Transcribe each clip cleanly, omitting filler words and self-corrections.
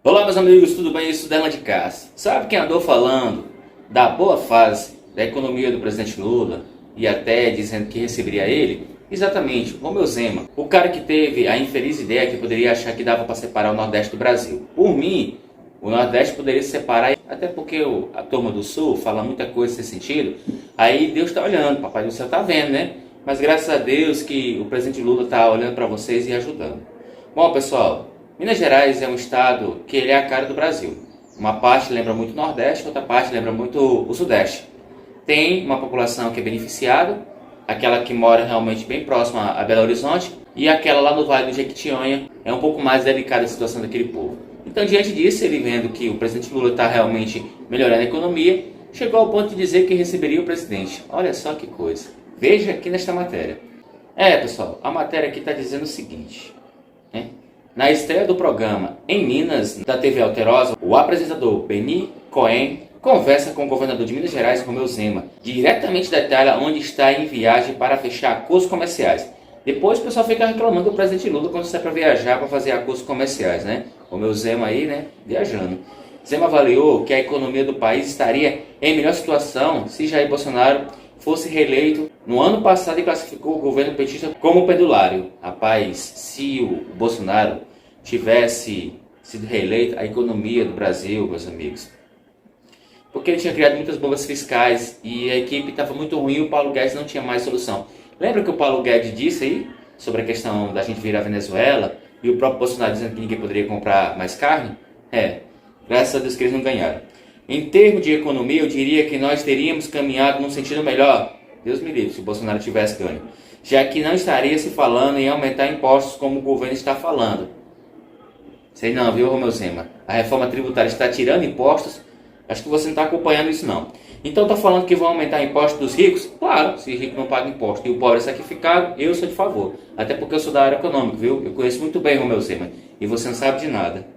Olá meus amigos, tudo bem? Isso é de Castro. Sabe quem andou falando da boa fase da economia do presidente Lula e até dizendo que receberia ele? Exatamente, Romeu Zema, o cara que teve a infeliz ideia que poderia achar que dava para separar o Nordeste do Brasil. Por mim, o Nordeste poderia se separar, até porque a turma do Sul fala muita coisa nesse sentido. Aí Deus está olhando, Papai do Céu está vendo, né? Mas graças a Deus que o presidente Lula está olhando para vocês e ajudando. Bom pessoal, Minas Gerais é um estado que ele é a cara do Brasil. Uma parte lembra muito o Nordeste, outra parte lembra muito o Sudeste. Tem uma população que é beneficiada, aquela que mora realmente bem próxima a Belo Horizonte, e aquela lá no Vale do Jequitinhonha é um pouco mais delicada a situação daquele povo. Então, diante disso, ele vendo que o presidente Lula está realmente melhorando a economia, chegou ao ponto de dizer que receberia o presidente. Olha só que coisa. Veja aqui nesta matéria. Pessoal, a matéria aqui está dizendo o seguinte, né? Na estreia do programa Em Minas, da TV Alterosa, o apresentador Beni Cohen conversa com o governador de Minas Gerais, Romeu Zema, diretamente detalha onde está em viagem para fechar acordos comerciais. Depois o pessoal fica reclamando do presidente Lula quando sai para viajar para fazer acordos comerciais, né? Romeu Zema aí, né, viajando. Zema avaliou que a economia do país estaria em melhor situação se Jair Bolsonaro fosse reeleito no ano passado e classificou o governo petista como pendulário. Rapaz, se o Bolsonaro tivesse sido reeleito, a economia do Brasil, meus amigos, porque ele tinha criado muitas bombas fiscais e a equipe estava muito ruim e o Paulo Guedes não tinha mais solução. Lembra que o Paulo Guedes disse aí sobre a questão da gente virar Venezuela e o próprio Bolsonaro dizendo que ninguém poderia comprar mais carne? Graças a Deus que eles não ganharam. Em termos de economia, eu diria que nós teríamos caminhado num sentido melhor. Deus me livre se o Bolsonaro tivesse ganho. Já que não estaria se falando em aumentar impostos como o governo está falando. Sei não, viu, Romeu Zema? A reforma tributária está tirando impostos. Acho que você não está acompanhando isso não. Então está falando que vão aumentar impostos dos ricos? Claro, se o rico não paga imposto e o pobre é sacrificado, eu sou de favor. Até porque eu sou da área econômica, viu? Eu conheço muito bem Romeu Zema. E você não sabe de nada.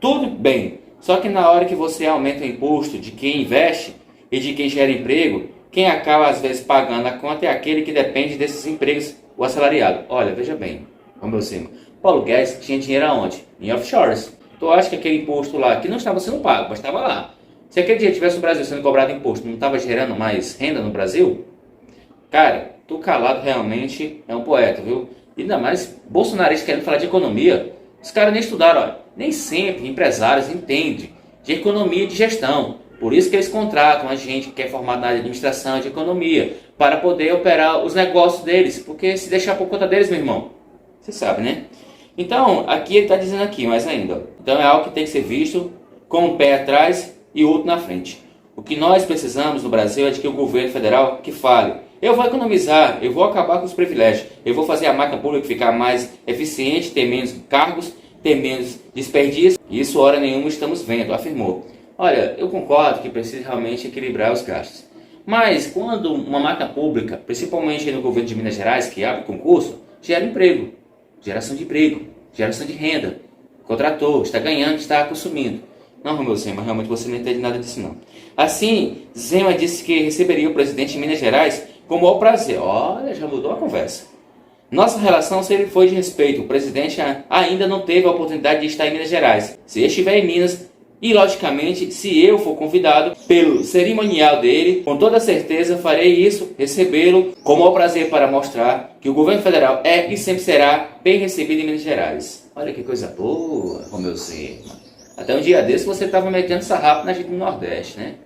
Tudo bem. Só que na hora que você aumenta o imposto de quem investe e de quem gera emprego, quem acaba às vezes pagando a conta é aquele que depende desses empregos, o assalariado. Olha, veja bem, Romeu Zema, Paulo Guedes tinha dinheiro aonde? Em offshores. Tu acha que aquele imposto lá, que não estava sendo pago, mas estava lá. Se aquele dia tivesse o Brasil sendo cobrado imposto, não estava gerando mais renda no Brasil? Cara, tu calado realmente é um poeta, viu? E ainda mais bolsonaristas querendo falar de economia. Os caras nem estudaram, olha. Nem sempre empresários entendem de economia e de gestão. Por isso que eles contratam a gente que é formado na administração de economia para poder operar os negócios deles. Porque se deixar por conta deles, meu irmão, você sabe, né? Então, aqui ele está dizendo aqui, mais ainda. Então é algo que tem que ser visto com um pé atrás e outro na frente. O que nós precisamos no Brasil é de que o governo federal que fale. Eu vou economizar, eu vou acabar com os privilégios, eu vou fazer a máquina pública ficar mais eficiente, ter menos cargos, ter menos desperdício. E isso hora nenhuma estamos vendo, afirmou. Olha, eu concordo que precisa realmente equilibrar os gastos. Mas quando uma máquina pública, principalmente no governo de Minas Gerais, que abre concurso, gera emprego, geração de emprego, geração de renda, contratou, está ganhando, está consumindo. Não, Romeu Zema, realmente você não entende nada disso não. Assim, Zema disse que receberia o presidente de Minas Gerais com o maior prazer. Olha, já mudou a conversa. Nossa relação sempre foi de respeito. O presidente ainda não teve a oportunidade de estar em Minas Gerais. Se estiver em Minas, e logicamente, se eu for convidado pelo cerimonial dele, com toda certeza farei isso, recebê-lo com o maior prazer para mostrar que o governo federal é e sempre será bem recebido em Minas Gerais. Olha que coisa boa, Romeu Zema. Até um dia desse você estava metendo sarrafo na gente do Nordeste, né?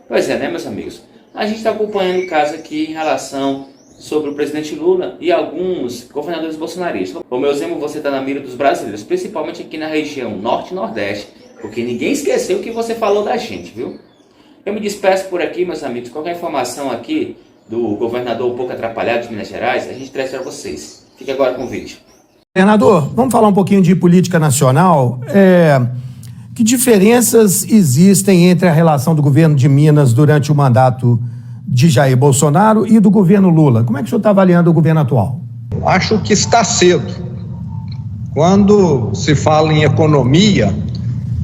Pois é, né, meus amigos? A gente está acompanhando o caso aqui em relação sobre o presidente Lula e alguns governadores bolsonaristas. Romeu Zema, você está na mira dos brasileiros, principalmente aqui na região Norte e Nordeste, porque ninguém esqueceu o que você falou da gente, viu? Eu me despeço por aqui, meus amigos. Qualquer informação aqui do governador um pouco atrapalhado de Minas Gerais, a gente traz para vocês. Fique agora com o vídeo. Governador, vamos falar um pouquinho de política nacional. Que diferenças existem entre a relação do governo de Minas durante o mandato de Jair Bolsonaro e do governo Lula? Como é que o senhor está avaliando o governo atual? Acho que está cedo. Quando se fala em economia,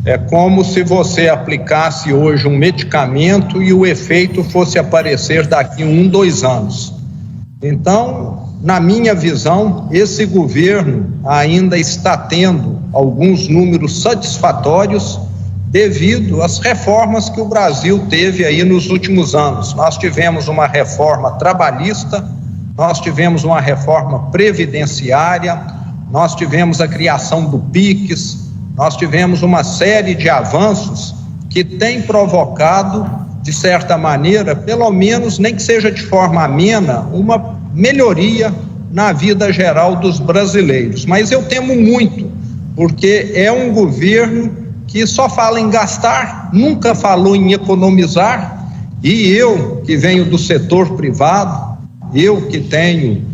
é como se você aplicasse hoje um medicamento e o efeito fosse aparecer daqui 1, 2 anos. Então, na minha visão, esse governo ainda está tendo alguns números satisfatórios devido às reformas que o Brasil teve aí nos últimos anos. Nós tivemos uma reforma trabalhista, nós tivemos uma reforma previdenciária, nós tivemos a criação do PIX, nós tivemos uma série de avanços que tem provocado, de certa maneira, pelo menos, nem que seja de forma amena, uma melhoria na vida geral dos brasileiros. Mas eu temo muito, porque é um governo que só fala em gastar, nunca falou em economizar, e eu, que venho do setor privado, eu que tenho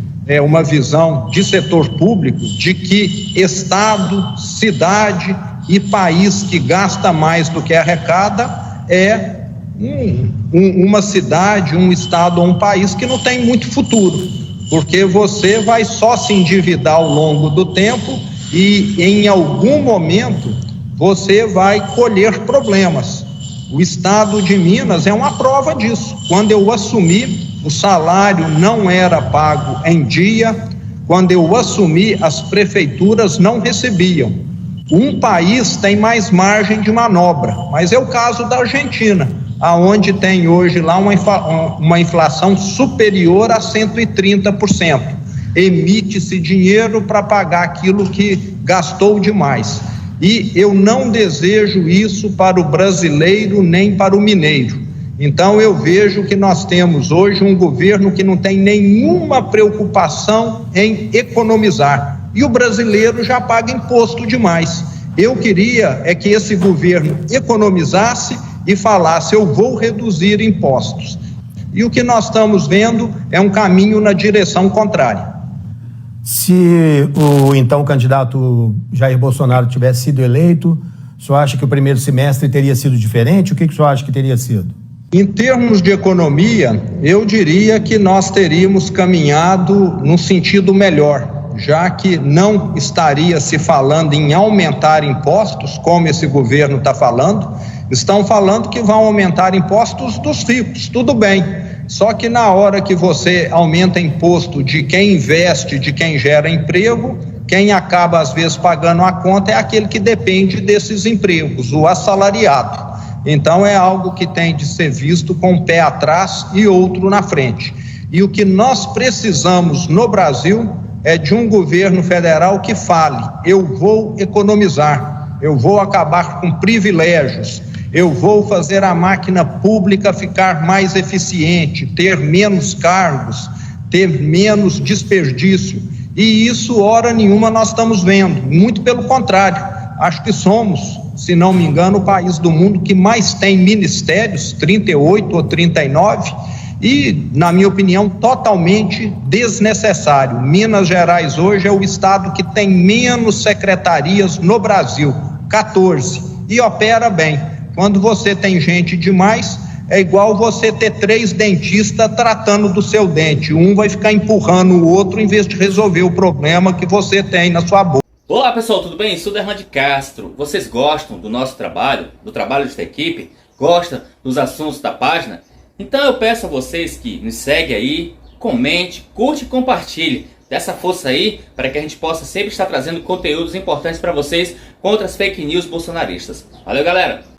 uma visão de setor público, de que Estado, cidade e país que gasta mais do que arrecada é uma cidade, um estado ou um país que não tem muito futuro, porque você vai só se endividar ao longo do tempo e em algum momento você vai colher problemas. O estado de Minas é uma prova disso. Quando eu assumi, o salário não era pago em dia. Quando eu assumi, as prefeituras não recebiam. Um país tem mais margem de manobra, mas é o caso da Argentina, aonde tem hoje lá uma inflação superior a 130%. Emite-se dinheiro para pagar aquilo que gastou demais. E eu não desejo isso para o brasileiro nem para o mineiro. Então eu vejo que nós temos hoje um governo que não tem nenhuma preocupação em economizar. E o brasileiro já paga imposto demais. Eu queria que esse governo economizasse e falasse: eu vou reduzir impostos. E o que nós estamos vendo é um caminho na direção contrária. Se o então candidato Jair Bolsonaro tivesse sido eleito, o senhor acha que o primeiro semestre teria sido diferente? O que o senhor acha que teria sido? Em termos de economia, eu diria que nós teríamos caminhado num sentido melhor, já que não estaria se falando em aumentar impostos, como esse governo está falando. Estão falando que vão aumentar impostos dos ricos, tudo bem. Só que na hora que você aumenta imposto de quem investe, de quem gera emprego, quem acaba às vezes pagando a conta é aquele que depende desses empregos, o assalariado. Então é algo que tem de ser visto com um pé atrás e outro na frente. E o que nós precisamos no Brasil é de um governo federal que fale: eu vou economizar, eu vou acabar com privilégios, eu vou fazer a máquina pública ficar mais eficiente, ter menos cargos, ter menos desperdício. E isso, hora nenhuma, nós estamos vendo. Muito pelo contrário, acho que somos, se não me engano, o país do mundo que mais tem ministérios, 38 ou 39, e, na minha opinião, totalmente desnecessário. Minas Gerais hoje é o estado que tem menos secretarias no Brasil, 14, e opera bem. Quando você tem gente demais, é igual você ter 3 dentistas tratando do seu dente. Um vai ficar empurrando o outro em vez de resolver o problema que você tem na sua boca. Olá pessoal, tudo bem? Sou Derlan de Castro. Vocês gostam do nosso trabalho, do trabalho desta equipe? Gostam dos assuntos da página? Então eu peço a vocês que nos seguem aí, comente, curte e compartilhe. Dê essa força aí para que a gente possa sempre estar trazendo conteúdos importantes para vocês contra as fake news bolsonaristas. Valeu, galera!